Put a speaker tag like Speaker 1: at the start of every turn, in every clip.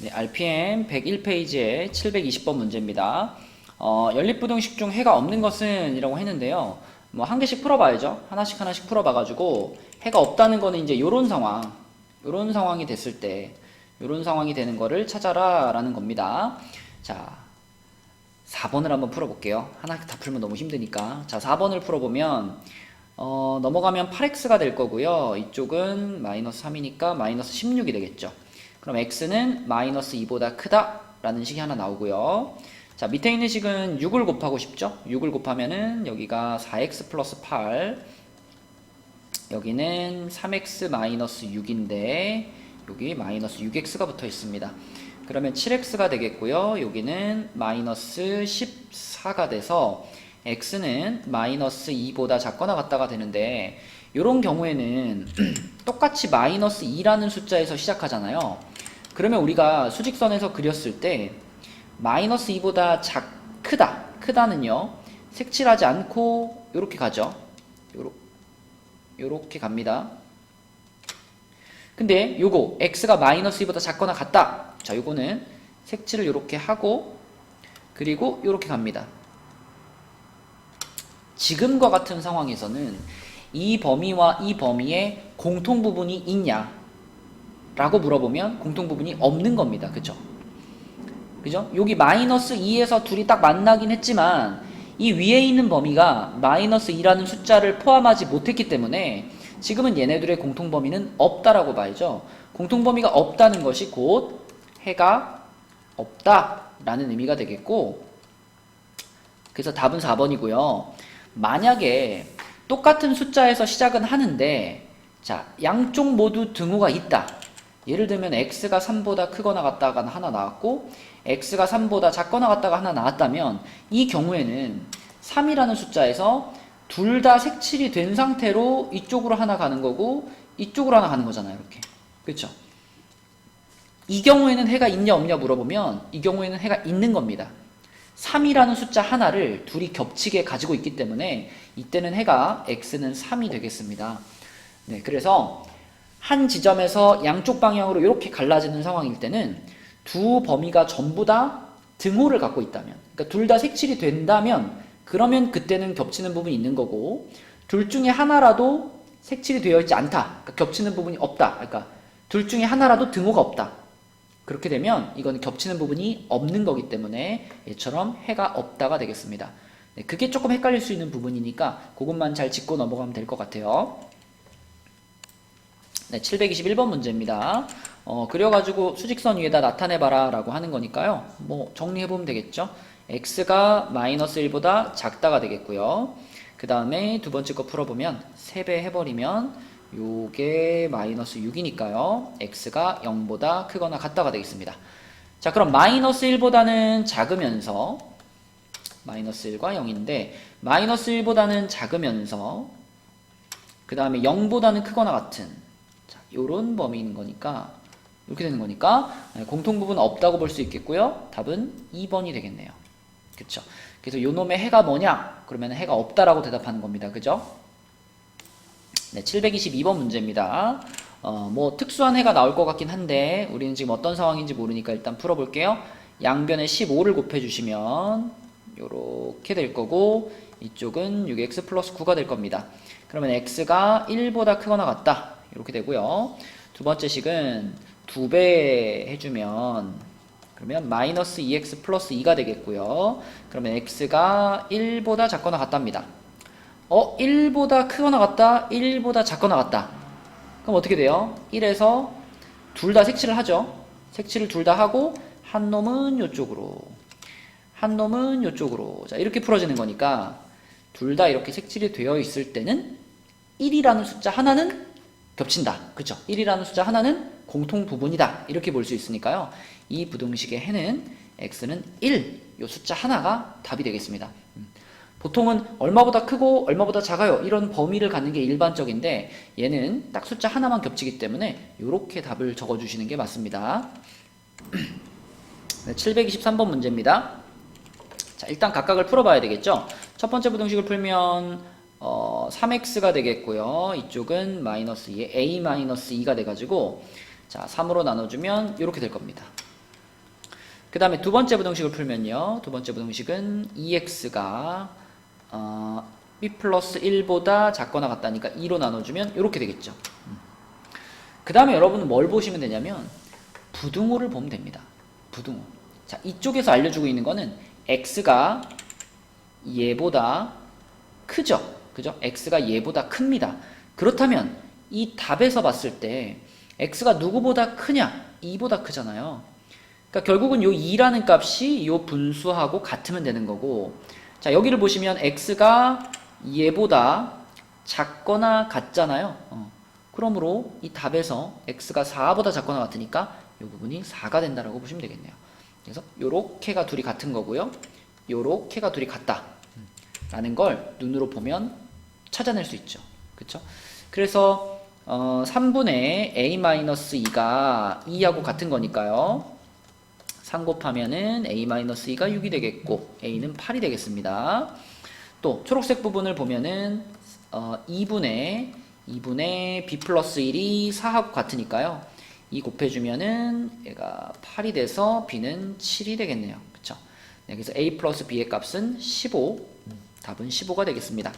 Speaker 1: 네, RPM 101페이지의 720번 문제입니다. 연립부등식 중 해가 없는 것은 이라고 했는데요. 뭐 한 개씩 풀어봐야죠. 하나씩 풀어봐가지고 해가 없다는 거는 이제 요런 상황이 됐을 때 요런 상황이 되는 거를 찾아라 라는 겁니다. 자, 4번을 한번 풀어볼게요. 하나 다 풀면 너무 힘드니까. 자, 4번을 풀어보면 넘어가면 8x가 될 거고요. 이쪽은 마이너스 3이니까 마이너스 16이 되겠죠. 그럼 x는 마이너스 2보다 크다 라는 식이 하나 나오고요. 자, 밑에 있는 식은 6을 곱하고 싶죠. 6을 곱하면은 여기가 4x 플러스 8, 여기는 3x 마이너스 6인데 여기 마이너스 6x가 붙어 있습니다. 그러면 7x가 되겠고요. 여기는 마이너스 14가 돼서 x는 마이너스 2보다 작거나 같다가 되는데, 이런 경우에는 똑같이 마이너스 2라는 숫자에서 시작하잖아요. 그러면 우리가 수직선에서 그렸을 때 마이너스 2보다 크다는요, 색칠하지 않고 요렇게 가죠. 요렇게 갑니다. 근데 요거 x가 마이너스 2보다 작거나 같다. 자, 요거는 색칠을 요렇게 하고 그리고 요렇게 갑니다. 지금과 같은 상황에서는 이 범위와 이 범위에 공통부분이 있냐 라고 물어보면 공통부분이 없는 겁니다. 그죠? 그죠? 여기 마이너스 2에서 둘이 딱 만나긴 했지만 이 위에 있는 범위가 마이너스 2라는 숫자를 포함하지 못했기 때문에 지금은 얘네들의 공통범위는 없다라고 봐야죠. 공통범위가 없다는 것이 곧 해가 없다라는 의미가 되겠고, 그래서 답은 4번이고요. 만약에 똑같은 숫자에서 시작은 하는데, 자, 양쪽 모두 등호가 있다. 예를 들면 x가 3보다 크거나 같다가 하나 나왔고 x가 3보다 작거나 같다가 하나 나왔다면, 이 경우에는 3이라는 숫자에서 둘 다 색칠이 된 상태로 이쪽으로 하나 가는 거고 이쪽으로 하나 가는 거잖아요. 이렇게. 그렇죠? 이 경우에는 해가 있냐 없냐 물어보면 이 경우에는 해가 있는 겁니다. 3이라는 숫자 하나를 둘이 겹치게 가지고 있기 때문에 이때는 해가 x는 3이 되겠습니다. 네, 그래서 한 지점에서 양쪽 방향으로 이렇게 갈라지는 상황일 때는 두 범위가 전부 다 등호를 갖고 있다면, 그러니까 둘 다 색칠이 된다면, 그러면 그때는 겹치는 부분이 있는 거고, 둘 중에 하나라도 색칠이 되어 있지 않다, 그러니까 겹치는 부분이 없다, 그러니까 둘 중에 하나라도 등호가 없다, 그렇게 되면 이건 겹치는 부분이 없는 거기 때문에 얘처럼 해가 없다가 되겠습니다. 네, 그게 조금 헷갈릴 수 있는 부분이니까 그것만 잘 짚고 넘어가면 될 것 같아요. 네, 721번 문제입니다. 그려가지고 수직선 위에다 나타내봐라 라고 하는 거니까요. 뭐 정리해보면 되겠죠. x가 마이너스 1보다 작다가 되겠고요. 그 다음에 두 번째 거 풀어보면 3배 해버리면 요게 마이너스 6이니까요. x가 0보다 크거나 같다가 되겠습니다. 자, 그럼 마이너스 1보다는 작으면서, 마이너스 1과 0인데 마이너스 1보다는 작으면서 그 다음에 0보다는 크거나 같은, 자, 요런 범위인 거니까 이렇게 되는 거니까 공통부분 없다고 볼 수 있겠고요. 답은 2번이 되겠네요. 그쵸? 그래서 요 놈의 해가 뭐냐? 그러면 해가 없다라고 대답하는 겁니다. 그죠? 네, 722번 문제입니다. 뭐 특수한 해가 나올 것 같긴 한데 우리는 지금 어떤 상황인지 모르니까 일단 풀어볼게요. 양변에 15를 곱해주시면 요렇게 될 거고, 이쪽은 6x 플러스 9가 될 겁니다. 그러면 x가 1보다 크거나 같다 이렇게 되고요. 두 번째 식은 2배 해주면 그러면 마이너스 2x 플러스 2가 되겠고요. 그러면 x가 1보다 작거나 같답니다. 1보다 크거나 같다, 1보다 작거나 같다. 그럼 어떻게 돼요? 1에서 둘 다 색칠을 하죠. 색칠을 둘 다 하고 한 놈은 요쪽으로, 한 놈은 요쪽으로. 자, 이렇게 풀어지는 거니까 둘 다 이렇게 색칠이 되어 있을 때는 1이라는 숫자 하나는 겹친다. 그쵸? 1이라는 숫자 하나는 공통 부분이다. 이렇게 볼 수 있으니까요. 이 부등식의 해는 x는 1, 요 숫자 하나가 답이 되겠습니다. 보통은 얼마보다 크고 얼마보다 작아요, 이런 범위를 갖는 게 일반적인데 얘는 딱 숫자 하나만 겹치기 때문에 이렇게 답을 적어주시는 게 맞습니다. 네, 723번 문제입니다. 자, 일단 각각을 풀어봐야 되겠죠. 첫 번째 부등식을 풀면 3x가 되겠고요. 이쪽은 마이너스 2에 a 마이너스 2가 돼가지고, 자, 3으로 나눠주면 이렇게 될 겁니다. 그 다음에 두 번째 부등식을 풀면요. 두 번째 부등식은 2x가 b 플러스 1보다 작거나 같다니까 2로 나눠주면 이렇게 되겠죠. 그 다음에 여러분은 뭘 보시면 되냐면 부등호를 보면 됩니다. 부등호. 자, 이쪽에서 알려주고 있는 거는 x가 얘보다 크죠. 그죠? x가 얘보다 큽니다. 그렇다면 이 답에서 봤을 때 x가 누구보다 크냐? 2보다 크잖아요. 그러니까 결국은 요 2라는 값이 요 분수하고 같으면 되는 거고, 자, 여기를 보시면 x가 얘보다 작거나 같잖아요. 그러므로 이 답에서 x가 4보다 작거나 같으니까 이 부분이 4가 된다라고 보시면 되겠네요. 그래서 요렇게가 둘이 같은 거고요. 요렇게가 둘이 같다 라는 걸 눈으로 보면 찾아낼 수 있죠. 그쵸? 그래서 3분의 a-2가 2하고 같은 거니까요. 3 곱하면은 a-2가 6이 되겠고 a는 8이 되겠습니다. 또 초록색 부분을 보면은 2분의 b 플러스 1이 4하고 같으니까요. 2 곱해주면은 얘가 8이 돼서 b는 7이 되겠네요. 그쵸? 네, 그래서 a 플러스 b의 값은 15. 답은 15가 되겠습니다.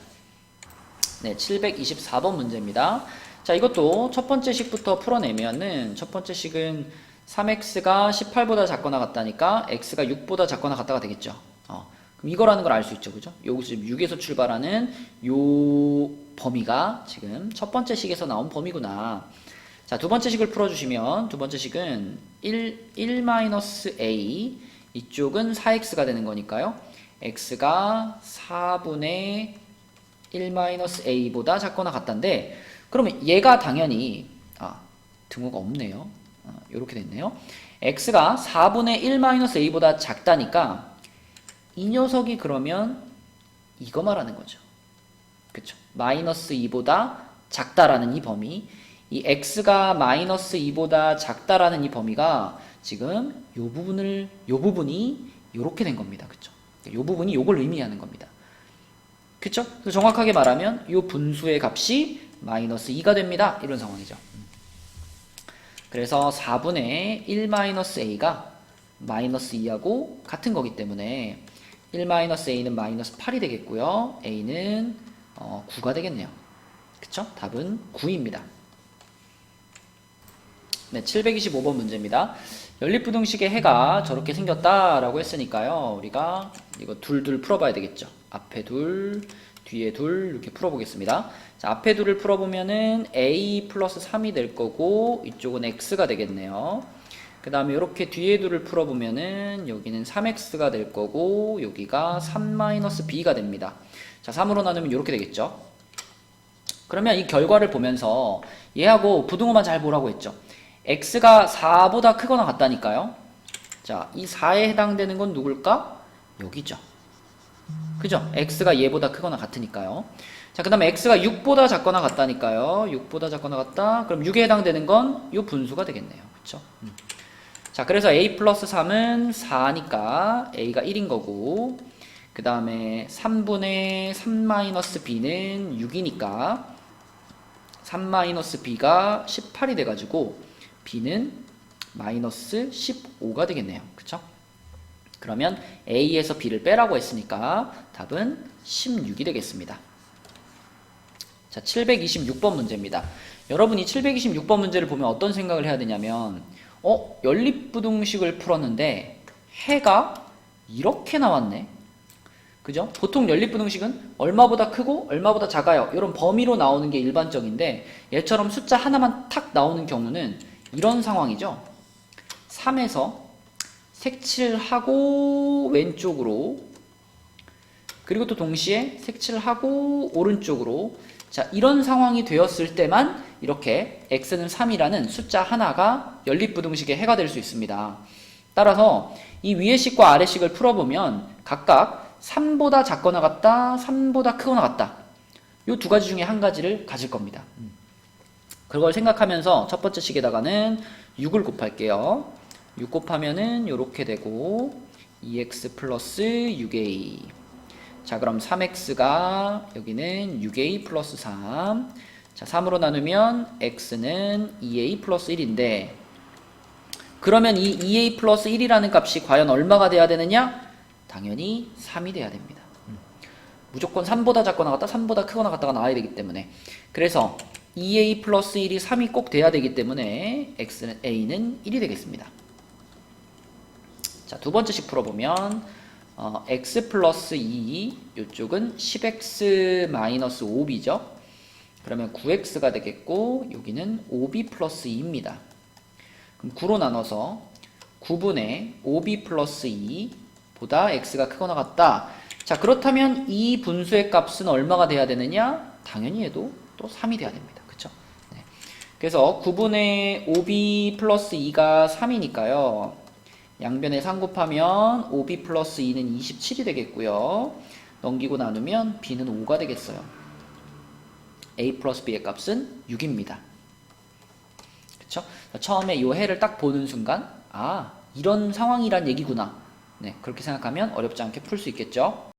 Speaker 1: 네, 724번 문제입니다. 자, 이것도 첫 번째 식부터 풀어내면은 첫 번째 식은 3x가 18보다 작거나 같다니까 x가 6보다 작거나 같다가 되겠죠. 그럼 이거라는 걸 알 수 있죠. 그죠? 여기서 지금 6에서 출발하는 요 범위가 지금 첫 번째 식에서 나온 범위구나. 자, 두 번째 식을 풀어주시면 두 번째 식은 1-a 이쪽은 4x가 되는 거니까요. x가 4분의 1-a보다 작거나 같다인데 그러면 얘가 당연히 등호가 없네요. 이렇게 됐네요. x가 4분의 1-a보다 작다니까 이 녀석이 그러면 이거 말하는 거죠. 그쵸? 마이너스 2보다 작다라는 이 범위, 이 x가 마이너스 2보다 작다라는 이 범위가 지금 요 부분이 요렇게 된 겁니다. 그쵸? 요 부분이 요걸 의미하는 겁니다. 그쵸? 그래서 정확하게 말하면 요 분수의 값이 마이너스 2가 됩니다. 이런 상황이죠. 그래서 4분의 1-a가 마이너스 2하고 같은 거기 때문에 1-a는 마이너스 8이 되겠고요. a는 9가 되겠네요. 그쵸? 답은 9입니다. 네, 725번 문제입니다. 연립부등식의 해가 저렇게 생겼다라고 했으니까요. 우리가 이거 둘 풀어봐야 되겠죠. 앞에 둘, 뒤에 둘 이렇게 풀어보겠습니다. 자, 앞에 둘을 풀어보면은 a 플러스 3이 될 거고 이쪽은 x가 되겠네요. 그 다음에 이렇게 뒤에 둘을 풀어보면은 여기는 3x가 될 거고 여기가 3-b가 됩니다. 자, 3으로 나누면 이렇게 되겠죠. 그러면 이 결과를 보면서 얘하고 부등호만 잘 보라고 했죠. x가 4보다 크거나 같다니까요. 자, 이 4에 해당되는 건 누굴까? 여기죠. 그죠? x가 얘보다 크거나 같으니까요. 자, 그 다음에 x가 6보다 작거나 같다니까요. 6보다 작거나 같다. 그럼 6에 해당되는 건 이 분수가 되겠네요. 그쵸? 자, 그래서 a 플러스 3은 4니까 a가 1인 거고, 그 다음에 3분의 3-b는 6이니까 3-b가 18이 돼가지고 b는 마이너스 15가 되겠네요. 그쵸? 그러면 a에서 b를 빼라고 했으니까 답은 16이 되겠습니다. 자, 726번 문제입니다. 여러분이 726번 문제를 보면 어떤 생각을 해야 되냐면 연립부등식을 풀었는데 해가 이렇게 나왔네. 그죠? 보통 연립부등식은 얼마보다 크고 얼마보다 작아요. 이런 범위로 나오는 게 일반적인데 얘처럼 숫자 하나만 탁 나오는 경우는 이런 상황이죠. 3에서 색칠하고 왼쪽으로 그리고 또 동시에 색칠하고 오른쪽으로 자, 이런 상황이 되었을 때만 이렇게 x는 3이라는 숫자 하나가 연립부등식의 해가 될 수 있습니다. 따라서 이 위의 식과 아래 식을 풀어보면 각각 3보다 작거나 같다, 3보다 크거나 같다. 이 두 가지 중에 한 가지를 가질 겁니다. 그걸 생각하면서 첫 번째 식에다가는 6을 곱할게요. 6 곱하면은 이렇게 되고 2x 플러스 6a. 자, 그럼 3x가 여기는 6a 플러스 3. 자, 3으로 나누면 x는 2a 플러스 1인데 그러면 이 2a 플러스 1이라는 값이 과연 얼마가 돼야 되느냐? 당연히 3이 돼야 됩니다. 무조건 3보다 작거나 같다, 3보다 크거나 같다가 나와야 되기 때문에. 그래서 2a 플러스 1이 3이 꼭 돼야 되기 때문에 a는 1이 되겠습니다. 자, 두 번째 식 풀어보면 x 플러스 2, 이쪽은 10x 마이너스 5b죠. 그러면 9x가 되겠고 여기는 5b 플러스 2입니다. 그럼 9로 나눠서 9분의 5b 플러스 2보다 x가 크거나 같다. 자, 그렇다면 이 분수의 값은 얼마가 돼야 되느냐? 당연히 얘도 또 3이 돼야 됩니다. 그쵸? 네. 그래서 9분의 5b 플러스 2가 3이니까요. 양변에 3 곱하면 5b 플러스 2는 27이 되겠고요. 넘기고 나누면 b는 5가 되겠어요. a 플러스 b의 값은 6입니다. 그쵸? 처음에 이 해를 딱 보는 순간 아, 이런 상황이란 얘기구나. 네, 그렇게 생각하면 어렵지 않게 풀 수 있겠죠.